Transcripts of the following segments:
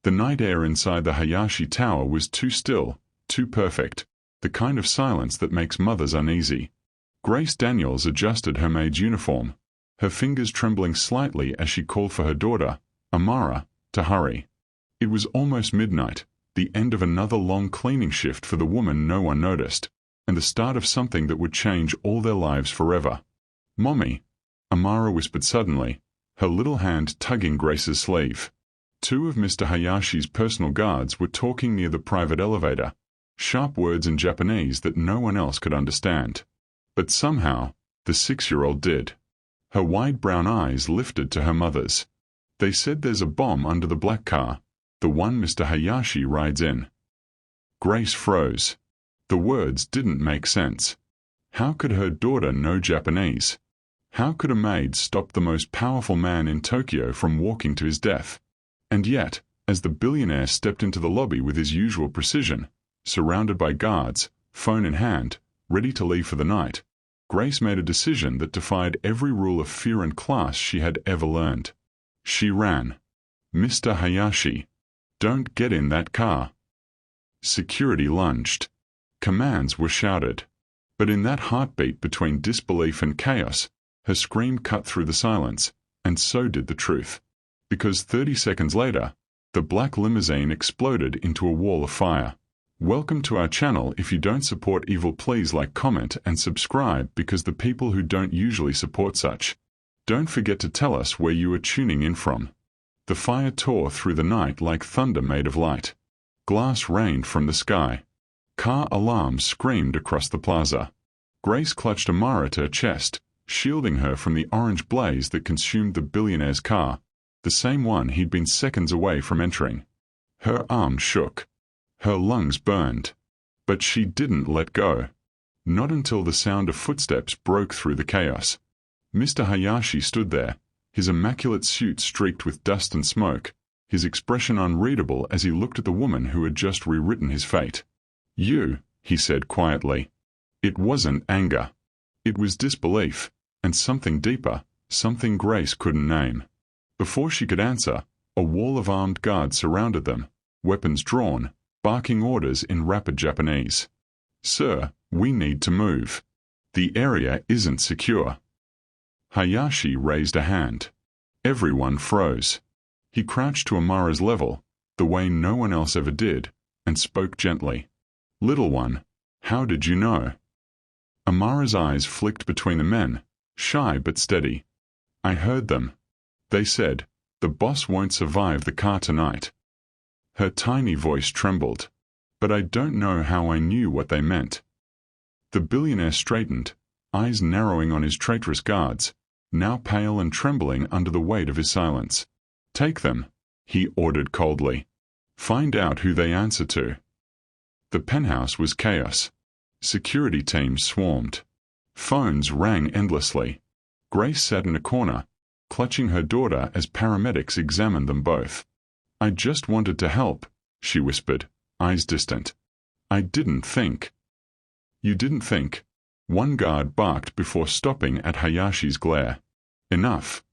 The night air inside the Hayashi Tower was too still, too perfect, the kind of silence that makes mothers uneasy. Grace Daniels adjusted her maid's uniform, her fingers trembling slightly as she called for her daughter, Amara, to hurry. It was almost midnight, the end of another long cleaning shift for the woman no one noticed, and the start of something that would change all their lives forever. "Mommy," Amara whispered suddenly, her little hand tugging Grace's sleeve. Two of Mr. Hayashi's personal guards were talking near the private elevator, sharp words in Japanese that no one else could understand. But somehow, the 6-year-old did. Her wide brown eyes lifted to her mother's. "They said there's a bomb under the black car, the one Mr. Hayashi rides in." Grace froze. The words didn't make sense. How could her daughter know Japanese? How could a maid stop the most powerful man in Tokyo from walking to his death? And yet, as the billionaire stepped into the lobby with his usual precision, surrounded by guards, phone in hand, ready to leave for the night, Grace made a decision that defied every rule of fear and class she had ever learned. She ran. "Mr. Hayashi, don't get in that car." Security lunged. Commands were shouted. But in that heartbeat between disbelief and chaos, her scream cut through the silence, and so did the truth. Because 30 seconds later, the black limousine exploded into a wall of fire. Welcome to our channel. If you don't support evil, please like, comment, and subscribe, because the people who don't usually support such. Don't forget to tell us where you are tuning in from. The fire tore through the night like thunder made of light. Glass rained from the sky. Car alarms screamed across the plaza. Grace clutched Amara to her chest, shielding her from the orange blaze that consumed the billionaire's car, the same one he'd been seconds away from entering. Her arms shook. Her lungs burned. But she didn't let go. Not until the sound of footsteps broke through the chaos. Mr. Hayashi stood there, his immaculate suit streaked with dust and smoke, his expression unreadable as he looked at the woman who had just rewritten his fate. "You," he said quietly. It wasn't anger. It was disbelief, and something deeper, something Grace couldn't name. Before she could answer, a wall of armed guards surrounded them, weapons drawn, barking orders in rapid Japanese. "Sir, we need to move. The area isn't secure." Hayashi raised a hand. Everyone froze. He crouched to Amara's level, the way no one else ever did, and spoke gently. "Little one, how did you know?" Amara's eyes flicked between the men, shy but steady. "I heard them. They said, the boss won't survive the car tonight." Her tiny voice trembled. "But I don't know how I knew what they meant." The billionaire straightened, eyes narrowing on his traitorous guards, now pale and trembling under the weight of his silence. "Take them," he ordered coldly. "Find out who they answer to." The penthouse was chaos. Security teams swarmed. Phones rang endlessly. Grace sat in a corner, clutching her daughter as paramedics examined them both. "I just wanted to help," she whispered, eyes distant. "I didn't think." "You didn't think?" One guard barked before stopping at Hayashi's glare. "Enough."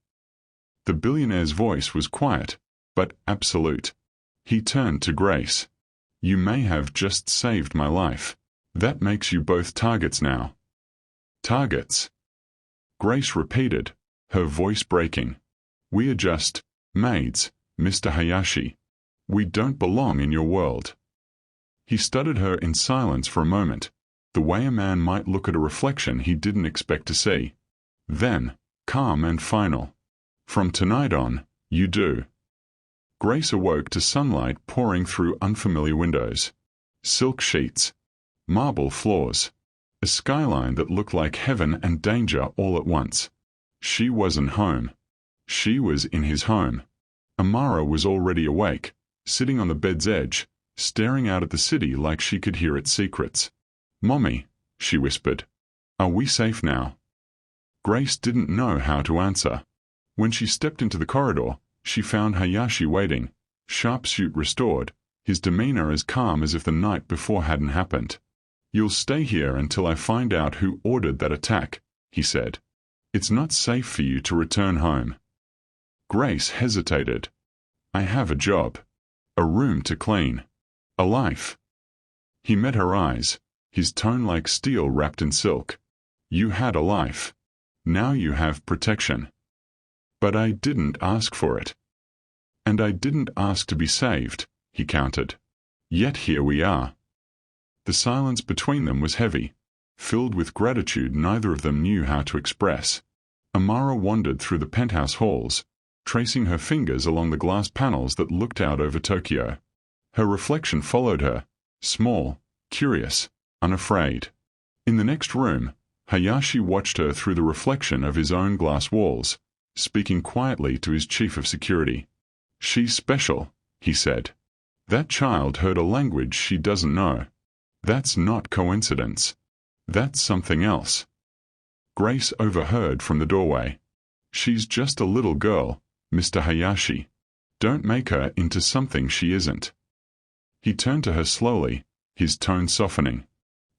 The billionaire's voice was quiet, but absolute. He turned to Grace. "You may have just saved my life. That makes you both targets now." "Targets?" Grace repeated, her voice breaking. "We are just maids, Mr. Hayashi. We don't belong in your world." He studied her in silence for a moment, the way a man might look at a reflection he didn't expect to see. Then, calm and final. "From tonight on, you do." Grace awoke to sunlight pouring through unfamiliar windows. Silk sheets. Marble floors. A skyline that looked like heaven and danger all at once. She wasn't home. She was in his home. Amara was already awake, sitting on the bed's edge, staring out at the city like she could hear its secrets. "Mommy," she whispered. "Are we safe now?" Grace didn't know how to answer. When she stepped into the corridor, she found Hayashi waiting, sharp suit restored, his demeanor as calm as if the night before hadn't happened. "You'll stay here until I find out who ordered that attack," he said. "It's not safe for you to return home." Grace hesitated. "I have a job." A room to clean. A life. He met her eyes, his tone like steel wrapped in silk. You had a life. Now you have protection. But I didn't ask for it. And I didn't ask to be saved, he countered. Yet here we are. The silence between them was heavy, filled with gratitude neither of them knew how to express. Amara wandered through the penthouse halls, tracing her fingers along the glass panels that looked out over Tokyo. Her reflection followed her, small, curious, unafraid. In the next room, Hayashi watched her through the reflection of his own glass walls, speaking quietly to his chief of security. She's special, he said. That child heard a language she doesn't know. That's not coincidence. That's something else. Grace overheard from the doorway. She's just a little girl, Mr. Hayashi. Don't make her into something she isn't. He turned to her slowly, his tone softening.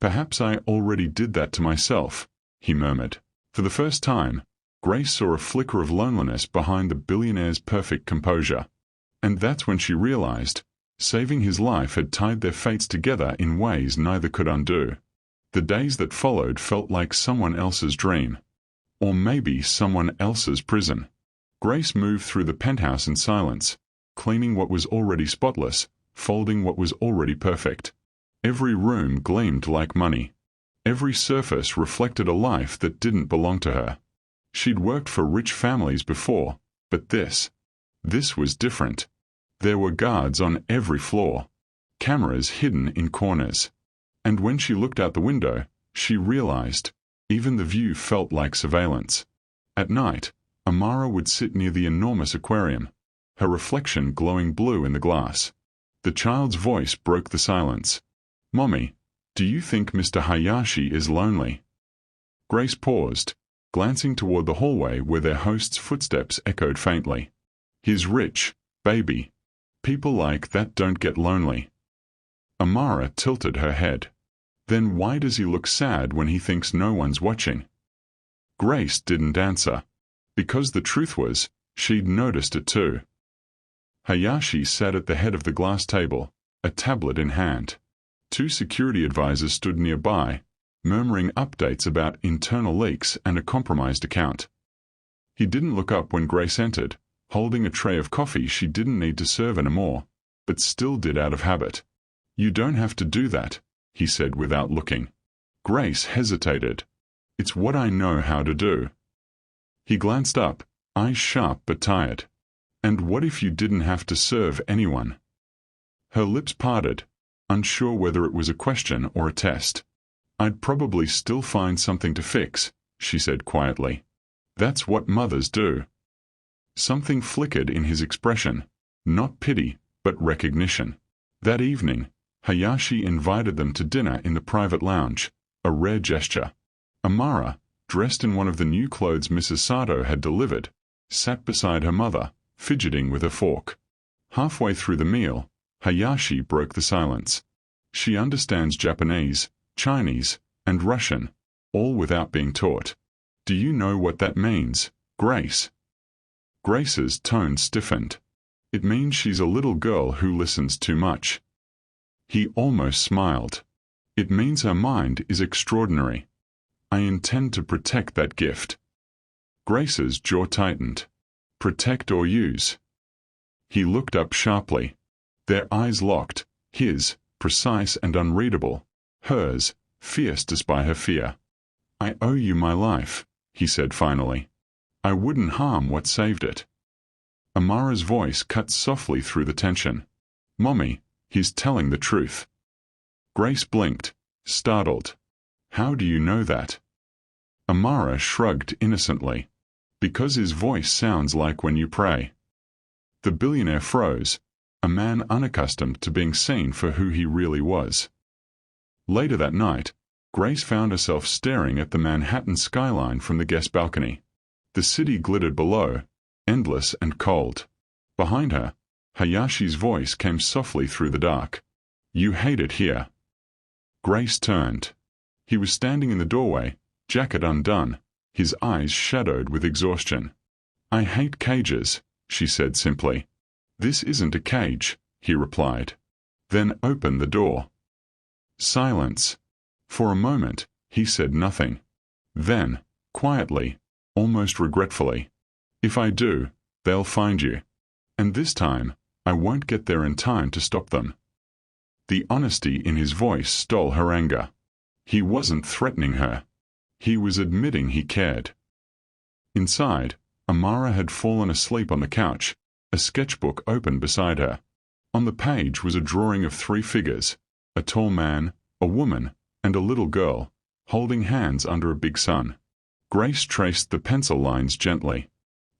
Perhaps I already did that to myself, he murmured. For the first time, Grace saw a flicker of loneliness behind the billionaire's perfect composure. And that's when she realized, saving his life had tied their fates together in ways neither could undo. The days that followed felt like someone else's dream. Or maybe someone else's prison. Grace moved through the penthouse in silence, cleaning what was already spotless, folding what was already perfect. Every room gleamed like money. Every surface reflected a life that didn't belong to her. She'd worked for rich families before, but this was different. There were guards on every floor, cameras hidden in corners. And when she looked out the window, she realized, even the view felt like surveillance. At night, Amara would sit near the enormous aquarium, her reflection glowing blue in the glass. The child's voice broke the silence. Mommy, do you think Mr. Hayashi is lonely? Grace paused, glancing toward the hallway where their host's footsteps echoed faintly. He's rich, baby. People like that don't get lonely. Amara tilted her head. Then why does he look sad when he thinks no one's watching? Grace didn't answer. Because the truth was, she'd noticed it too. Hayashi sat at the head of the glass table, a tablet in hand. Two security advisors stood nearby, murmuring updates about internal leaks and a compromised account. He didn't look up when Grace entered, holding a tray of coffee she didn't need to serve anymore, but still did out of habit. You don't have to do that, he said without looking. Grace hesitated. It's what I know how to do. He glanced up, eyes sharp but tired. And what if you didn't have to serve anyone? Her lips parted, unsure whether it was a question or a test. I'd probably still find something to fix, she said quietly. That's what mothers do. Something flickered in his expression, not pity, but recognition. That evening, Hayashi invited them to dinner in the private lounge, a rare gesture. Amara, dressed in one of the new clothes Mrs. Sato had delivered, sat beside her mother, fidgeting with her fork. Halfway through the meal, Hayashi broke the silence. She understands Japanese, Chinese, and Russian, all without being taught. Do you know what that means, Grace? Grace's tone stiffened. It means she's a little girl who listens too much. He almost smiled. It means her mind is extraordinary. I intend to protect that gift. Grace's jaw tightened. Protect or use? He looked up sharply. Their eyes locked, his, precise and unreadable, hers, fierce despite her fear. I owe you my life, he said finally. I wouldn't harm what saved it. Amara's voice cut softly through the tension. Mommy, he's telling the truth. Grace blinked, startled. How do you know that? Amara shrugged innocently. Because his voice sounds like when you pray. The billionaire froze, a man unaccustomed to being seen for who he really was. Later that night, Grace found herself staring at the Manhattan skyline from the guest balcony. The city glittered below, endless and cold. Behind her, Hayashi's voice came softly through the dark. You hate it here. Grace turned. He was standing in the doorway, jacket undone, his eyes shadowed with exhaustion. I hate cages, she said simply. This isn't a cage, he replied. Then open the door. Silence. For a moment, he said nothing. Then, quietly, almost regretfully, if I do, they'll find you. And this time, I won't get there in time to stop them. The honesty in his voice stole her anger. He wasn't threatening her. He was admitting he cared. Inside, Amara had fallen asleep on the couch, a sketchbook open beside her. On the page was a drawing of 3 figures, a tall man, a woman, and a little girl, holding hands under a big sun. Grace traced the pencil lines gently.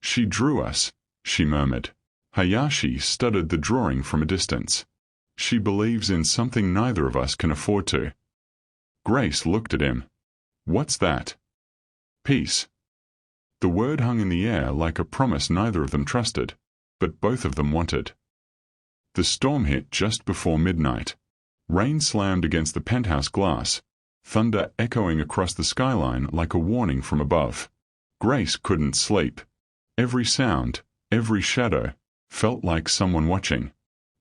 She drew us, she murmured. Hayashi studied the drawing from a distance. She believes in something neither of us can afford to. Grace looked at him. What's that? Peace. The word hung in the air like a promise neither of them trusted, but both of them wanted. The storm hit just before midnight. Rain slammed against the penthouse glass, thunder echoing across the skyline like a warning from above. Grace couldn't sleep. Every sound, every shadow, felt like someone watching.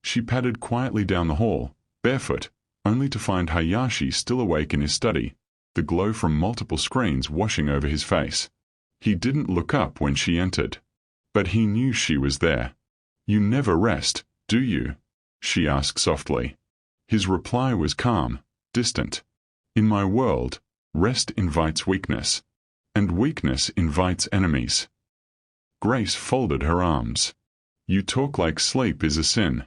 She padded quietly down the hall, barefoot, only to find Hayashi still awake in his study, the glow from multiple screens washing over his face. He didn't look up when she entered. But he knew she was there. You never rest, do you? She asked softly. His reply was calm, distant. In my world, rest invites weakness, and weakness invites enemies. Grace folded her arms. You talk like sleep is a sin.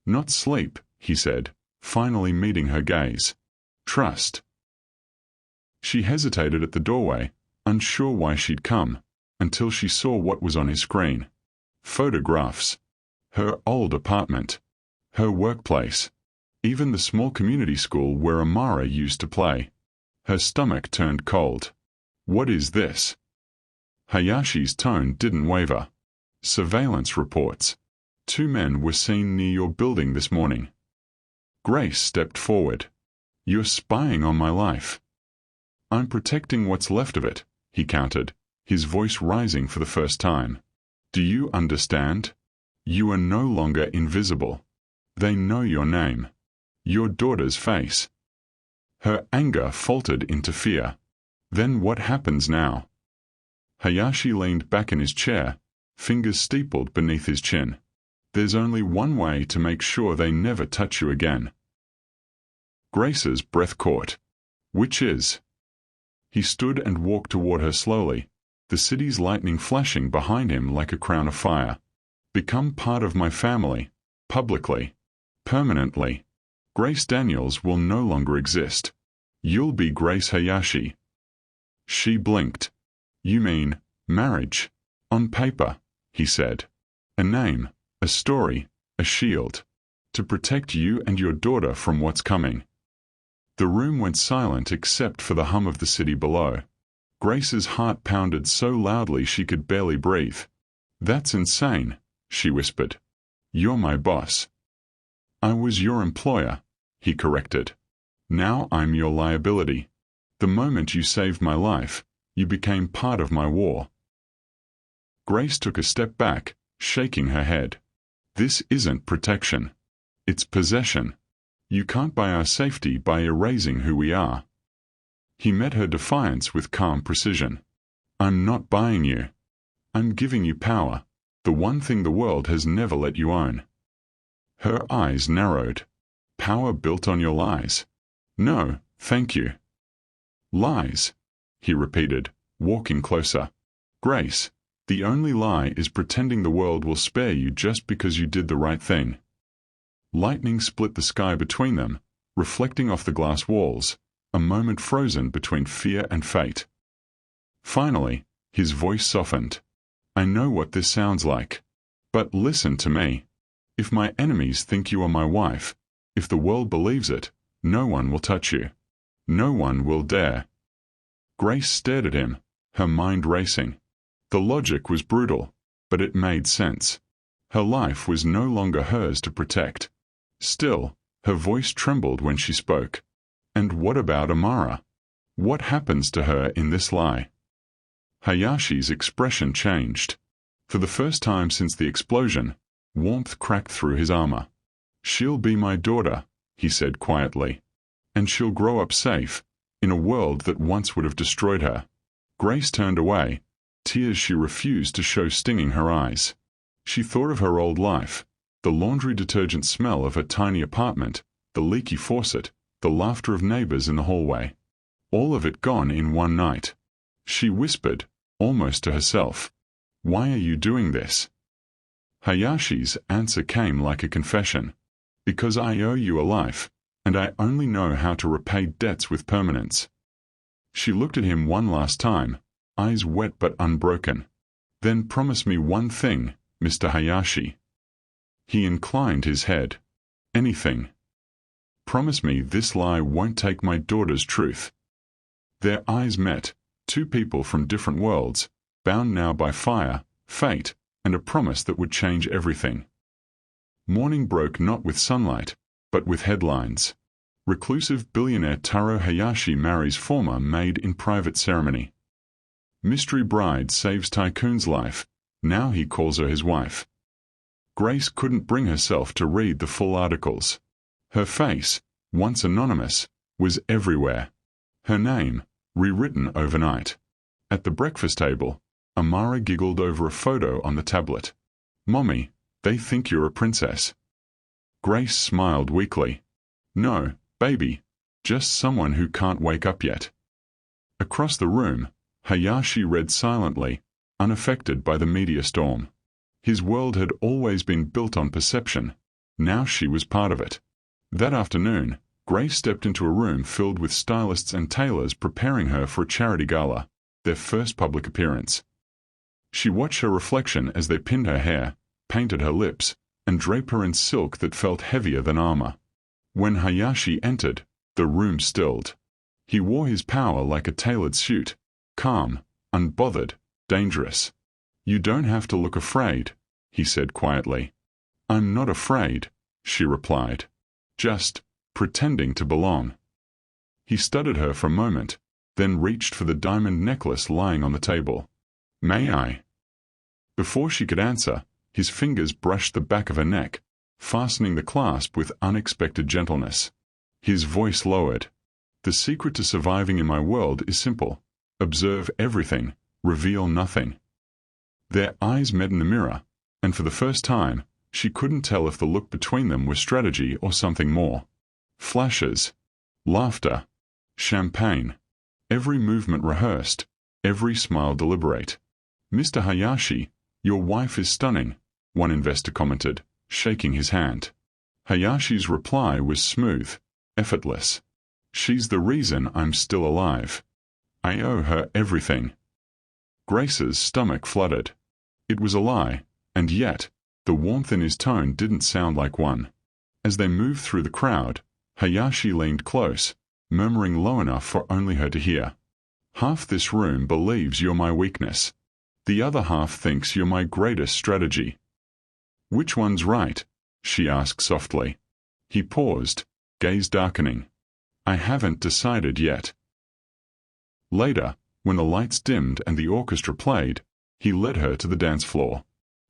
Not sleep, he said, finally meeting her gaze. Trust. She hesitated at the doorway, unsure why she'd come, until she saw what was on his screen. Photographs. Her old apartment. Her workplace. Even the small community school where Amara used to play. Her stomach turned cold. What is this? Hayashi's tone didn't waver. Surveillance reports. 2 men were seen near your building this morning. Grace stepped forward. You're spying on my life. I'm protecting what's left of it, he countered, his voice rising for the first time. Do you understand? You are no longer invisible. They know your name. Your daughter's face. Her anger faltered into fear. Then what happens now? Hayashi leaned back in his chair, fingers steepled beneath his chin. There's only one way to make sure they never touch you again. Grace's breath caught. Which is? He stood and walked toward her slowly, the city's lightning flashing behind him like a crown of fire. Become part of my family, publicly, permanently. Grace Daniels will no longer exist. You'll be Grace Hayashi. She blinked. You mean, marriage? On paper, he said. A name, a story, a shield. To protect you and your daughter from what's coming. The room went silent except for the hum of the city below. Grace's heart pounded so loudly she could barely breathe. That's insane, she whispered. You're my boss. I was your employer, he corrected. Now I'm your liability. The moment you saved my life, you became part of my war. Grace took a step back, shaking her head. This isn't protection. It's possession. You can't buy our safety by erasing who we are. He met her defiance with calm precision. I'm not buying you. I'm giving you power, the one thing the world has never let you own. Her eyes narrowed. Power built on your lies. No, thank you. Lies, he repeated, walking closer. Grace, the only lie is pretending the world will spare you just because you did the right thing. Lightning split the sky between them, reflecting off the glass walls, a moment frozen between fear and fate. Finally, his voice softened. I know what this sounds like. But listen to me. If my enemies think you are my wife, if the world believes it, no one will touch you. No one will dare. Grace stared at him, her mind racing. The logic was brutal, but it made sense. Her life was no longer hers to protect. Still, her voice trembled when she spoke. And what about Amara? What happens to her in this lie? Hayashi's expression changed. For the first time since the explosion, warmth cracked through his armor. "She'll be my daughter," he said quietly. "And she'll grow up safe, in a world that once would have destroyed her." Grace turned away, tears she refused to show stinging her eyes. She thought of her old life, the laundry detergent smell of her tiny apartment, the leaky faucet, the laughter of neighbors in the hallway. All of it gone in one night. She whispered, almost to herself, "Why are you doing this?" Hayashi's answer came like a confession. "Because I owe you a life, and I only know how to repay debts with permanence." She looked at him one last time, eyes wet but unbroken. "Then promise me one thing, Mr. Hayashi." He inclined his head. "Anything. Promise me this lie won't take my daughter's truth." Their eyes met, two people from different worlds, bound now by fire, fate, and a promise that would change everything. Morning broke not with sunlight, but with headlines. Reclusive billionaire Taro Hayashi marries former maid in private ceremony. Mystery bride saves tycoon's life, now he calls her his wife. Grace couldn't bring herself to read the full articles. Her face, once anonymous, was everywhere. Her name, rewritten overnight. At the breakfast table, Amara giggled over a photo on the tablet. "Mommy, they think you're a princess." Grace smiled weakly. "No, baby, just someone who can't wake up yet." Across the room, Hayashi read silently, unaffected by the media storm. His world had always been built on perception. Now she was part of it. That afternoon, Grace stepped into a room filled with stylists and tailors preparing her for a charity gala, their first public appearance. She watched her reflection as they pinned her hair, painted her lips, and draped her in silk that felt heavier than armor. When Hayashi entered, the room stilled. He wore his power like a tailored suit, calm, unbothered, dangerous. "You don't have to look afraid," he said quietly. "I'm not afraid," she replied. "Just pretending to belong." He studied her for a moment, then reached for the diamond necklace lying on the table. "May I?" Before she could answer, his fingers brushed the back of her neck, fastening the clasp with unexpected gentleness. His voice lowered. "The secret to surviving in my world is simple. Observe everything, reveal nothing." Their eyes met in the mirror, and for the first time, she couldn't tell if the look between them was strategy or something more. Flashes, laughter, champagne, every movement rehearsed, every smile deliberate. "Mr. Hayashi, your wife is stunning," one investor commented, shaking his hand. Hayashi's reply was smooth, effortless. "She's the reason I'm still alive. I owe her everything." Grace's stomach fluttered. It was a lie, and yet, the warmth in his tone didn't sound like one. As they moved through the crowd, Hayashi leaned close, murmuring low enough for only her to hear. "Half this room believes you're my weakness. The other half thinks you're my greatest strategy." "Which one's right?" she asked softly. He paused, gaze darkening. "I haven't decided yet." Later, when the lights dimmed and the orchestra played, he led her to the dance floor.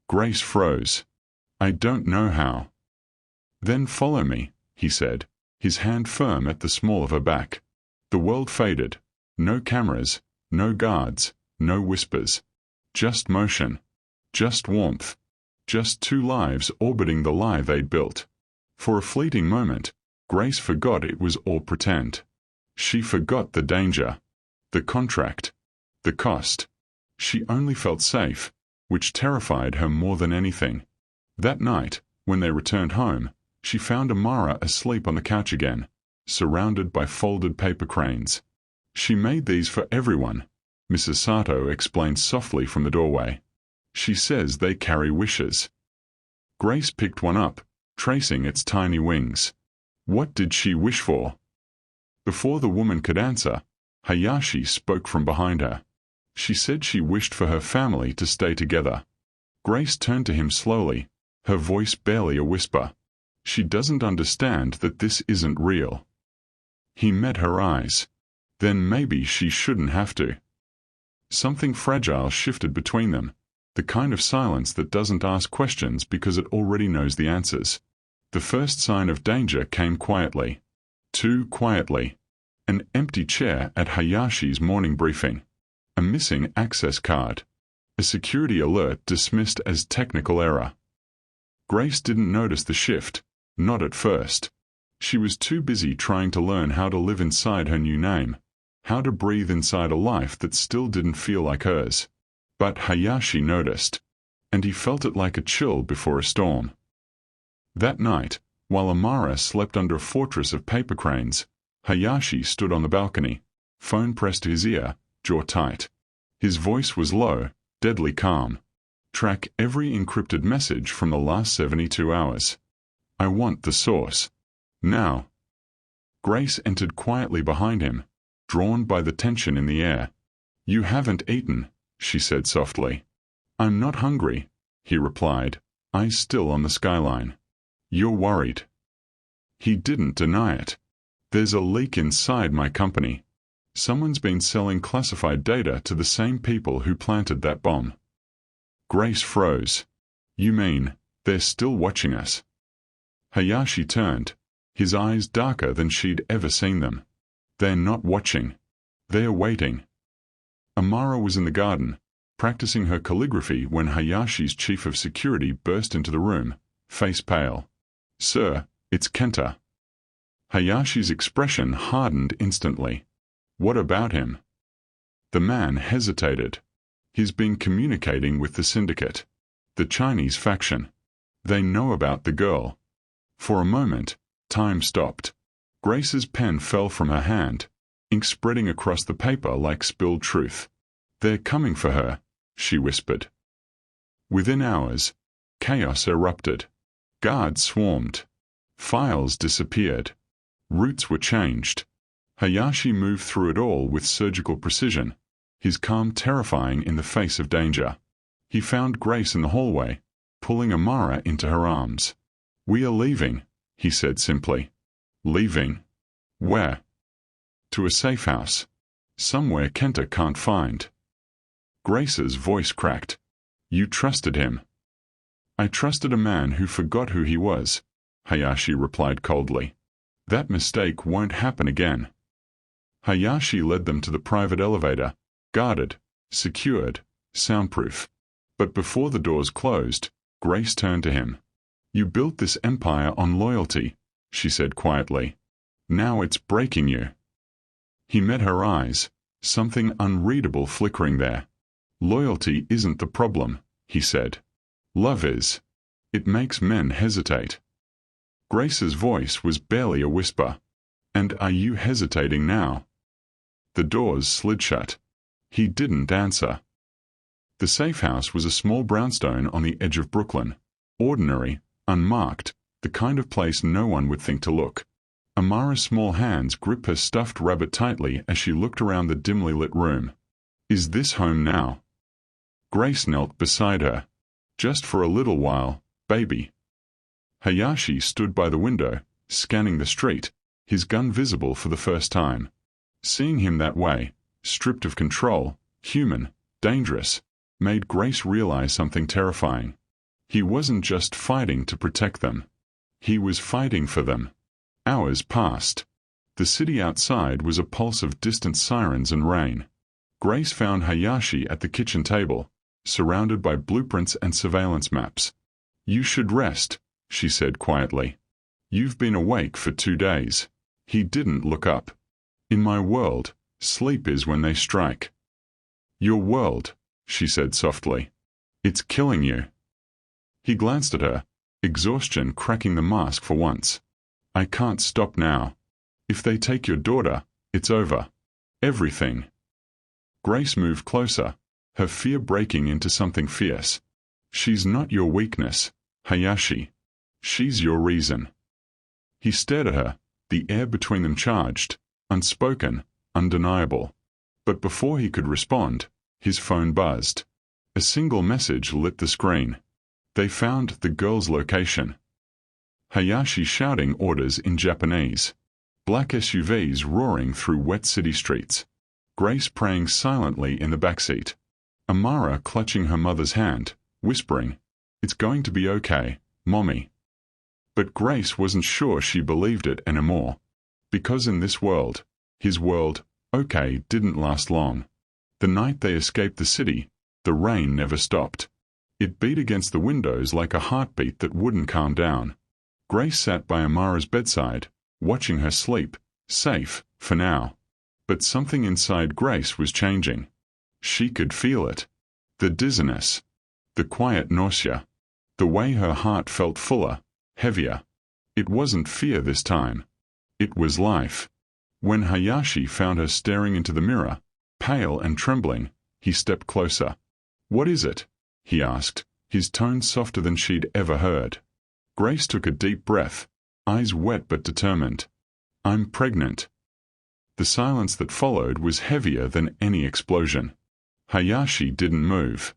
Grace froze. "I don't know how." "Then follow me," he said, his hand firm at the small of her back. The world faded. No cameras, no guards, no whispers. Just motion. Just warmth. Just two lives orbiting the lie they'd built. For a fleeting moment, Grace forgot it was all pretend. She forgot the danger, the contract, the cost. She only felt safe, which terrified her more than anything. That night, when they returned home, she found Amara asleep on the couch again, surrounded by folded paper cranes. "She made these for everyone," Mrs. Sato explained softly from the doorway. "She says they carry wishes." Grace picked one up, tracing its tiny wings. What did she wish for? Before the woman could answer, Hayashi spoke from behind her. She said she wished for her family to stay together. Grace turned to him slowly, her voice barely a whisper. "She doesn't understand that this isn't real." He met her eyes. Then maybe she shouldn't have to. Something fragile shifted between them, the kind of silence that doesn't ask questions because it already knows the answers. The first sign of danger came quietly. Too quietly. An empty chair at Hayashi's morning briefing. A missing access card. A security alert dismissed as technical error. Grace didn't notice the shift, not at first. She was too busy trying to learn how to live inside her new name, how to breathe inside a life that still didn't feel like hers. But Hayashi noticed, and he felt it like a chill before a storm. That night, while Amara slept under a fortress of paper cranes, Hayashi stood on the balcony, phone pressed to his ear, jaw tight. His voice was low, deadly calm. Track every encrypted message from the last 72 hours. I want the source. Now. Grace entered quietly behind him, drawn by the tension in the air. You haven't eaten, she said softly. I'm not hungry, he replied, eyes still on the skyline. You're worried. He didn't deny it. There's a leak inside my company. Someone's been selling classified data to the same people who planted that bomb. Grace froze. You mean, they're still watching us? Hayashi turned, his eyes darker than she'd ever seen them. They're not watching. They're waiting. Amara was in the garden, practicing her calligraphy when Hayashi's chief of security burst into the room, face pale. Sir, it's Kenta. Hayashi's expression hardened instantly. What about him? The man hesitated. He's been communicating with the syndicate, the Chinese faction. They know about the girl. For a moment, time stopped. Grace's pen fell from her hand, ink spreading across the paper like spilled truth. They're coming for her, she whispered. Within hours, chaos erupted. Guards swarmed. Files disappeared. Routes were changed. Hayashi moved through it all with surgical precision, his calm terrifying in the face of danger. He found Grace in the hallway, pulling Amara into her arms. We are leaving, he said simply. Leaving? Where? To a safe house. Somewhere Kenta can't find. Grace's voice cracked. You trusted him. I trusted a man who forgot who he was, Hayashi replied coldly. That mistake won't happen again. Hayashi led them to the private elevator, guarded, secured, soundproof. But before the doors closed, Grace turned to him. You built this empire on loyalty, she said quietly. Now it's breaking you. He met her eyes, something unreadable flickering there. Loyalty isn't the problem, he said. Love is. It makes men hesitate. Grace's voice was barely a whisper. And are you hesitating now? The doors slid shut. He didn't answer. The safe house was a small brownstone on the edge of Brooklyn. Ordinary, unmarked, the kind of place no one would think to look. Amara's small hands gripped her stuffed rabbit tightly as she looked around the dimly lit room. Is this home now? Grace knelt beside her. Just for a little while, baby. Hayashi stood by the window, scanning the street, his gun visible for the first time. Seeing him that way, stripped of control, human, dangerous, made Grace realize something terrifying. He wasn't just fighting to protect them. He was fighting for them. Hours passed. The city outside was a pulse of distant sirens and rain. Grace found Hayashi at the kitchen table, surrounded by blueprints and surveillance maps. You should rest, she said quietly. You've been awake for 2 days. He didn't look up. In my world, sleep is when they strike. Your world, she said softly. It's killing you. He glanced at her, exhaustion cracking the mask for once. I can't stop now. If they take your daughter, it's over. Everything. Grace moved closer, her fear breaking into something fierce. She's not your weakness, Hayashi. She's your reason. He stared at her, the air between them charged, unspoken, undeniable. But before he could respond, his phone buzzed. A single message lit the screen. They found the girl's location. Hayashi shouting orders in Japanese. Black SUVs roaring through wet city streets. Grace praying silently in the backseat. Amara clutching her mother's hand, whispering, It's going to be okay, Mommy. But Grace wasn't sure she believed it anymore. Because in this world, his world, okay, didn't last long. The night they escaped the city, the rain never stopped. It beat against the windows like a heartbeat that wouldn't calm down. Grace sat by Amara's bedside, watching her sleep, safe, for now. But something inside Grace was changing. She could feel it. The dizziness. The quiet nausea. The way her heart felt fuller, heavier. It wasn't fear this time. It was life. When Hayashi found her staring into the mirror, pale and trembling, he stepped closer. "What is it?" he asked, his tone softer than she'd ever heard. Grace took a deep breath, eyes wet but determined. "I'm pregnant." The silence that followed was heavier than any explosion. Hayashi didn't move,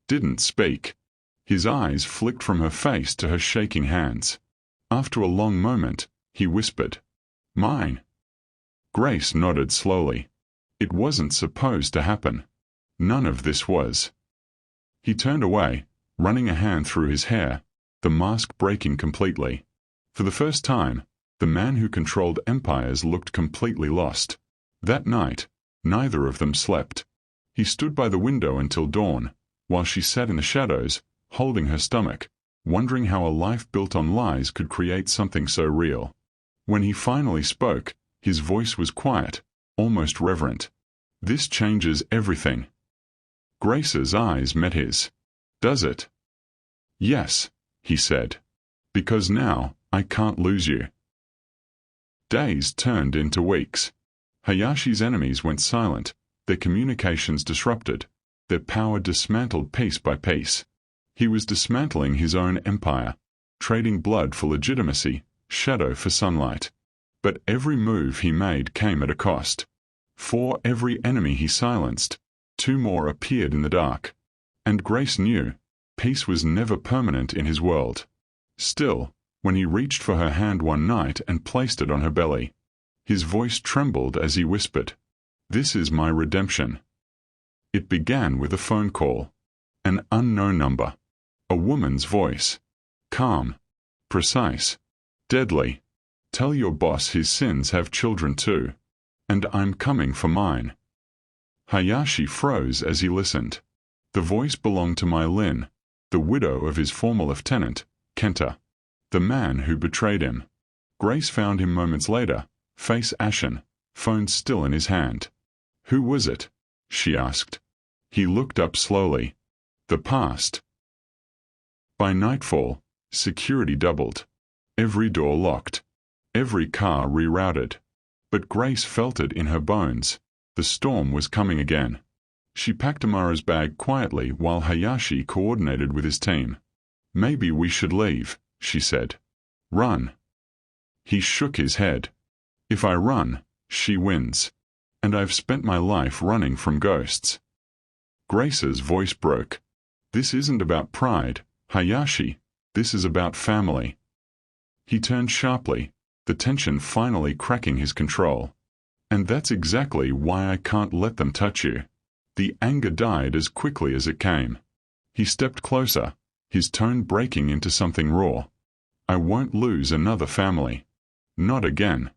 didn't speak. His eyes flicked from her face to her shaking hands. After a long moment, he whispered, "Mine." Grace nodded slowly. It wasn't supposed to happen. None of this was. He turned away, running a hand through his hair, the mask breaking completely. For the first time, the man who controlled empires looked completely lost. That night, neither of them slept. He stood by the window until dawn, while she sat in the shadows, holding her stomach, wondering how a life built on lies could create something so real. When he finally spoke, his voice was quiet, almost reverent. "This changes everything." Grace's eyes met his. "Does it?" "Yes," he said. "Because now, I can't lose you." Days turned into weeks. Hayashi's enemies went silent, their communications disrupted, their power dismantled piece by piece. He was dismantling his own empire, trading blood for legitimacy, shadow for sunlight. But every move he made came at a cost. For every enemy he silenced, 2 more appeared in the dark. And Grace knew, peace was never permanent in his world. Still, when he reached for her hand one night and placed it on her belly, his voice trembled as he whispered, "This is my redemption." It began with a phone call. An unknown number. A woman's voice. Calm. Precise. Deadly. "Tell your boss his sins have children too. And I'm coming for mine." Hayashi froze as he listened. The voice belonged to Mai Lin, the widow of his former lieutenant, Kenta, the man who betrayed him. Grace found him moments later, face ashen, phone still in his hand. "Who was it?" she asked. He looked up slowly. "The past." By nightfall, security doubled. Every door locked. Every car rerouted. But Grace felt it in her bones. The storm was coming again. She packed Amara's bag quietly while Hayashi coordinated with his team. "Maybe we should leave," she said. "Run." He shook his head. "If I run, she wins. And I've spent my life running from ghosts." Grace's voice broke. "This isn't about pride, Hayashi. This is about family." He turned sharply, the tension finally cracking his control. "And that's exactly why I can't let them touch you." The anger died as quickly as it came. He stepped closer, his tone breaking into something raw. "I won't lose another family. Not again."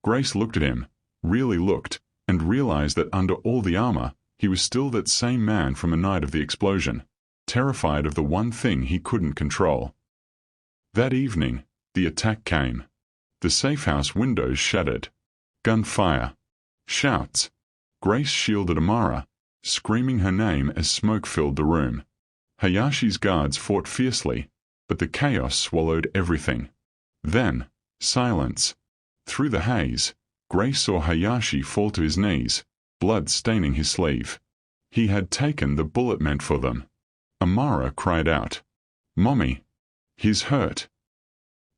Grace looked at him, really looked, and realized that under all the armor, he was still that same man from the night of the explosion, terrified of the one thing he couldn't control. That evening, the attack came. The safe house windows shattered. Gunfire. Shouts. Grace shielded Amara, screaming her name as smoke filled the room. Hayashi's guards fought fiercely, but the chaos swallowed everything. Then, silence. Through the haze, Grace saw Hayashi fall to his knees, blood staining his sleeve. He had taken the bullet meant for them. Amara cried out, "Mommy! He's hurt."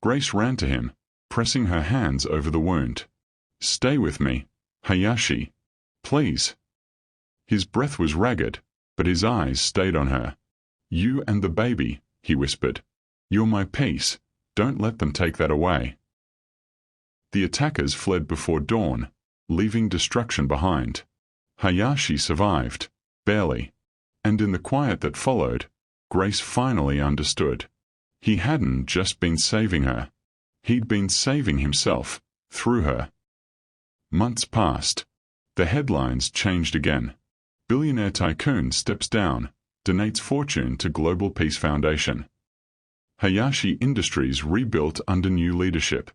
Grace ran to him, pressing her hands over the wound. "Stay with me, Hayashi. Please." His breath was ragged, but his eyes stayed on her. "You and the baby," he whispered. "You're my peace. Don't let them take that away." The attackers fled before dawn, leaving destruction behind. Hayashi survived, barely. And in the quiet that followed, Grace finally understood. He hadn't just been saving her. He'd been saving himself, through her. Months passed. The headlines changed again. Billionaire tycoon steps down, donates fortune to Global Peace Foundation. Hayashi Industries rebuilt under new leadership.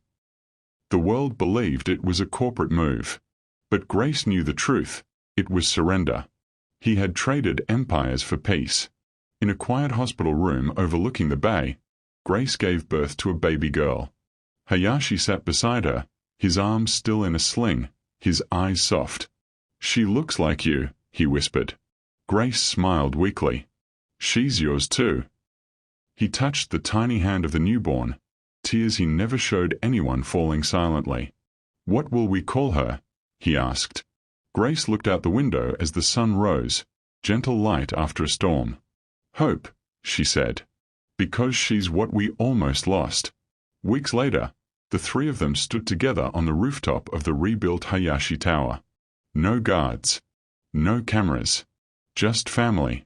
The world believed it was a corporate move. But Grace knew the truth. It was surrender. He had traded empires for peace. In a quiet hospital room overlooking the bay, Grace gave birth to a baby girl. Hayashi sat beside her, his arms still in a sling, his eyes soft. "She looks like you," he whispered. Grace smiled weakly. "She's yours too." He touched the tiny hand of the newborn, tears he never showed anyone falling silently. "What will we call her?" he asked. Grace looked out the window as the sun rose, gentle light after a storm. "Hope," she said. "Because she's what we almost lost." Weeks later, the three of them stood together on the rooftop of the rebuilt Hayashi Tower. No guards. No cameras. Just family.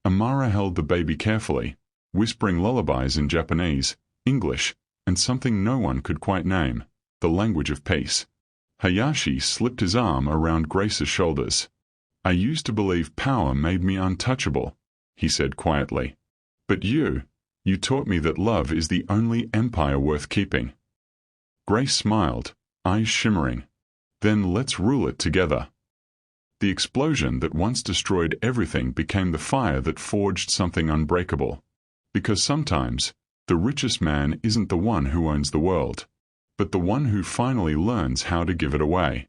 Amara held the baby carefully, whispering lullabies in Japanese, English, and something no one could quite name, the language of peace. Hayashi slipped his arm around Grace's shoulders. "I used to believe power made me untouchable," he said quietly. "But you taught me that love is the only empire worth keeping." Grace smiled, eyes shimmering. "Then let's rule it together." The explosion that once destroyed everything became the fire that forged something unbreakable. Because sometimes, the richest man isn't the one who owns the world, but the one who finally learns how to give it away.